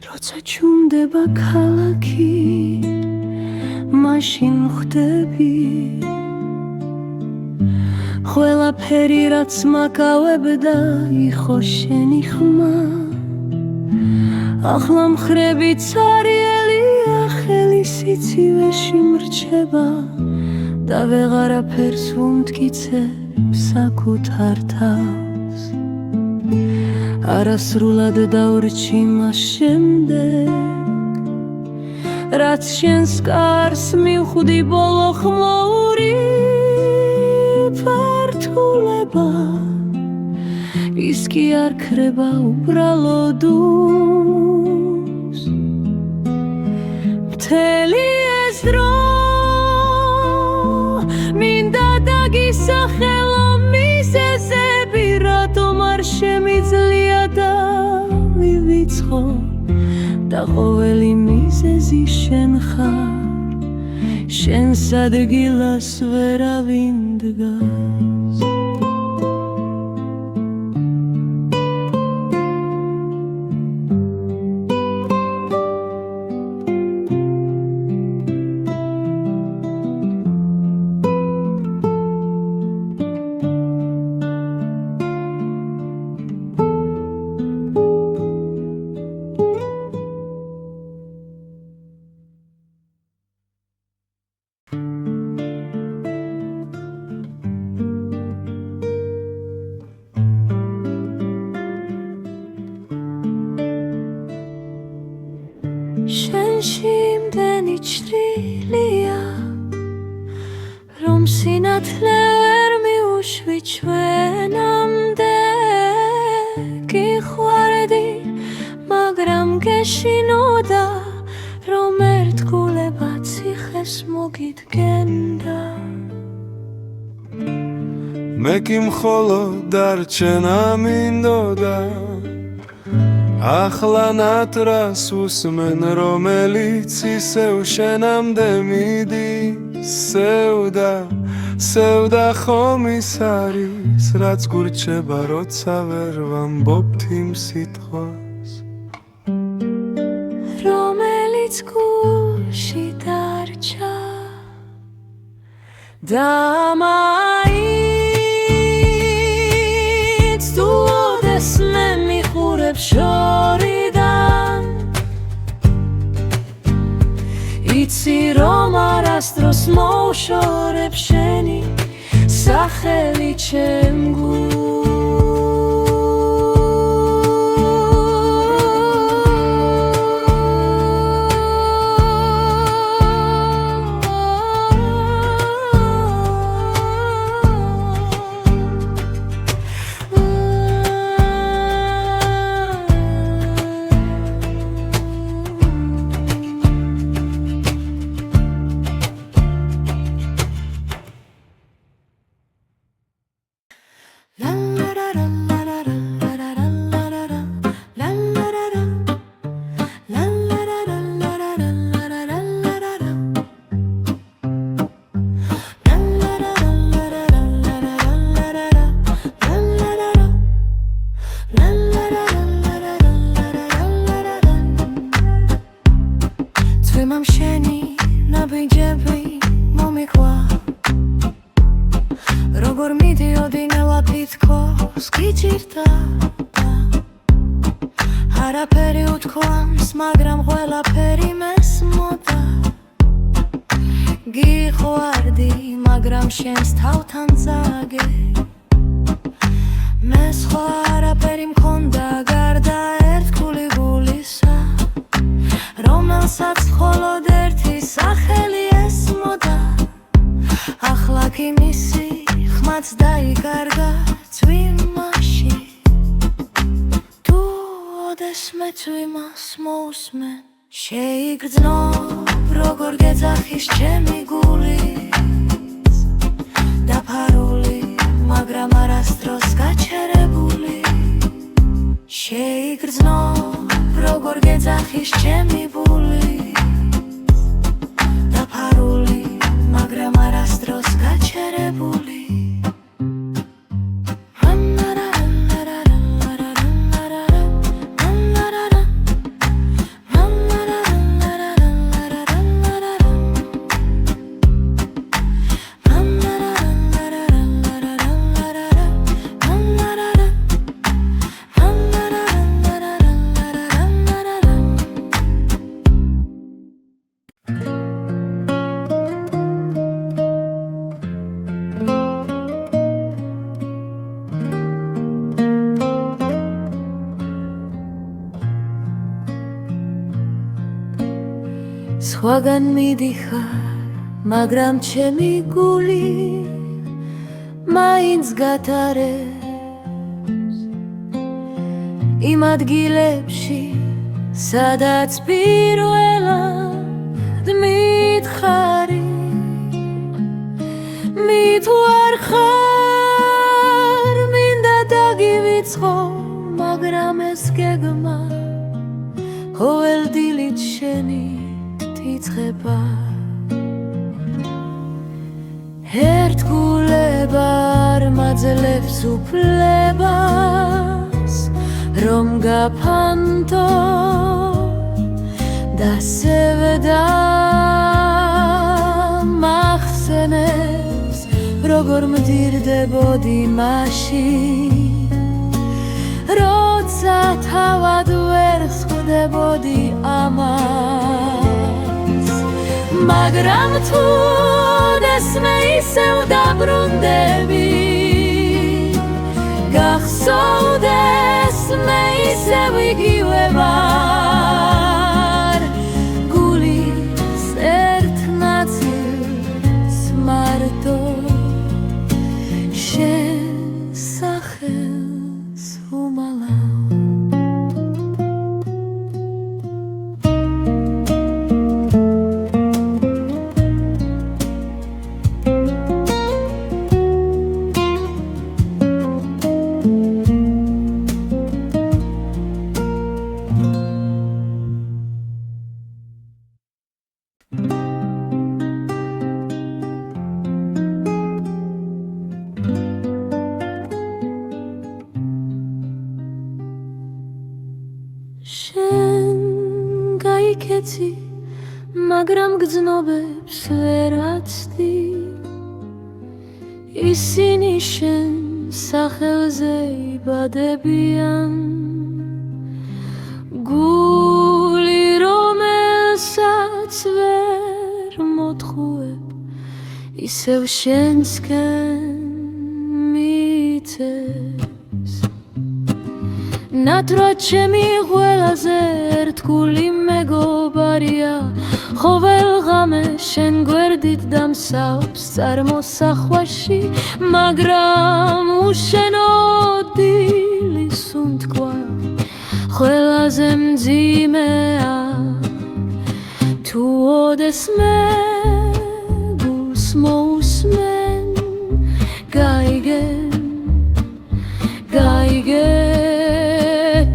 როცა ჩუმდება ქალაქი მაშინ ხვდები ყველაფერი რაც მაკავებდა იყო შენი ხმა ახლა მხრები ცარიელია ხელი სიცივეში მრჩება და ვეღარაფერს უმტკიცებ საკუთარ თავს არასრულად დავრჩი მას შემდეგ რაც შენს კარს მივხვდი ბოლო ხმოური ფართულება ის კი არ ქრება უბრალო დუმს მთელი ეს დრო მინდა დაგისახელო მიზეზები რატომ არ შემიძლია დავივიწყო და ყოველი მიზეზი შენ ხარ შენს ადგილას ვერავინ დგას შენში იმდენი ჩრილია რომ სინათლე ვერ მიუშვი ჩვენამდე გიყვარდი მაგრამ გეშინოდა რომ ერთგულება ციხეს მოგიდგენდა მე კი მხოლოდ დარჩენა მინდოდა ახლა ნატრას უსმენ რომელიც ისევ შენამდე მიდის სევდა ხომ ის არის რაც გურჩება როცა ვერ ვამბობთ იმ სიტყვას რომელიც გულში დარჩა და მაინც თუ ოდეს მე მიყურებ შორიდან იცი რომ არასდროს მოუშორებ შენი სახელი ჩემ გულს როგორ მიდიოდი ნელა თითქოს გიჭირდა არაფერი უთქვამს მაგრამ ყველაფერი მესმოდა გიყვარდი მაგრამ შენს თავთან წაგე მე სხვა არაფერი მქონდა გარდა ერთგული გულისა რომელსაც მხოლოდ ერთი სახელი ესმოდა ახლა კი მისი ხმაც დაიკარგა წვიმაში თუ ოდეს მე წვიმას მოусმენ შეიგრძნო როგორ გეძახის ჩემი გულიც დაფარული მაგრამ არასდროს გაჩერებული შეიგრძნო როგორ გეძახის ჩემი გულიც დაფარული მაგრამ არასდროს გაჩერებული სხვაგან მიდიხარ, მაგრამ ჩემი გული მაინც გათარებს იმ ადგილებში, სადაც პირველად მითხარი. მით ვარ ხარ, მინდა დაგივიწყო, მაგრამ ეს გეგმა ყოველ დილით შენით თიცხება. ერთგულება არ მაძლევს უფლებას, რომ გაფანტო და სევდა მახსენებს, როგორ მდირდებოდი მაშინ, როცა თავად ვერ ხვდებოდი ამას. მაგრამ თუ დესმე ისევ დაბრუნდები, გახსოვდეს მე ისევ იგივე ვარ. გულის ერთ ნაწილს მარტო შენ სახელს უმალავ. შენ გაიქეცი, მაგრამ გრძნობებს ვერ აცდი. ისინი შენ სახელზე იბადებიან. გული რომელსაც ვერ მოთხოვებ, ისევ შენსკენ მიცეს. ნატრად ჩემი ყველაზე ერთგული მეგობარია, ყოველ ღამე შენ გვერდით დამსავს წარმოსახვაში, მაგრამ უშენო დილის უნთქვა ყველაზე მძიმეა. თუ ოდესმე გულს მოусმენ, გაიგენ,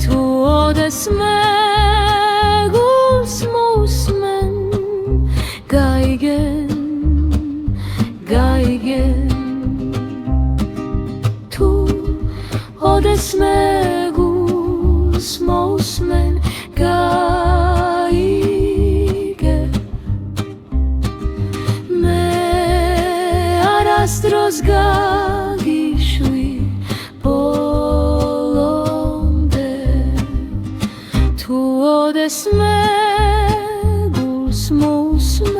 თუ ოდესმე გულს მოусმენ, გაიგენ, თუ ოდესმე გულს მოусმენ, გაიგენ. მე არასდროს გაგიშვი ბოლომდე, თუ ოდესმე გულს მოусმენ.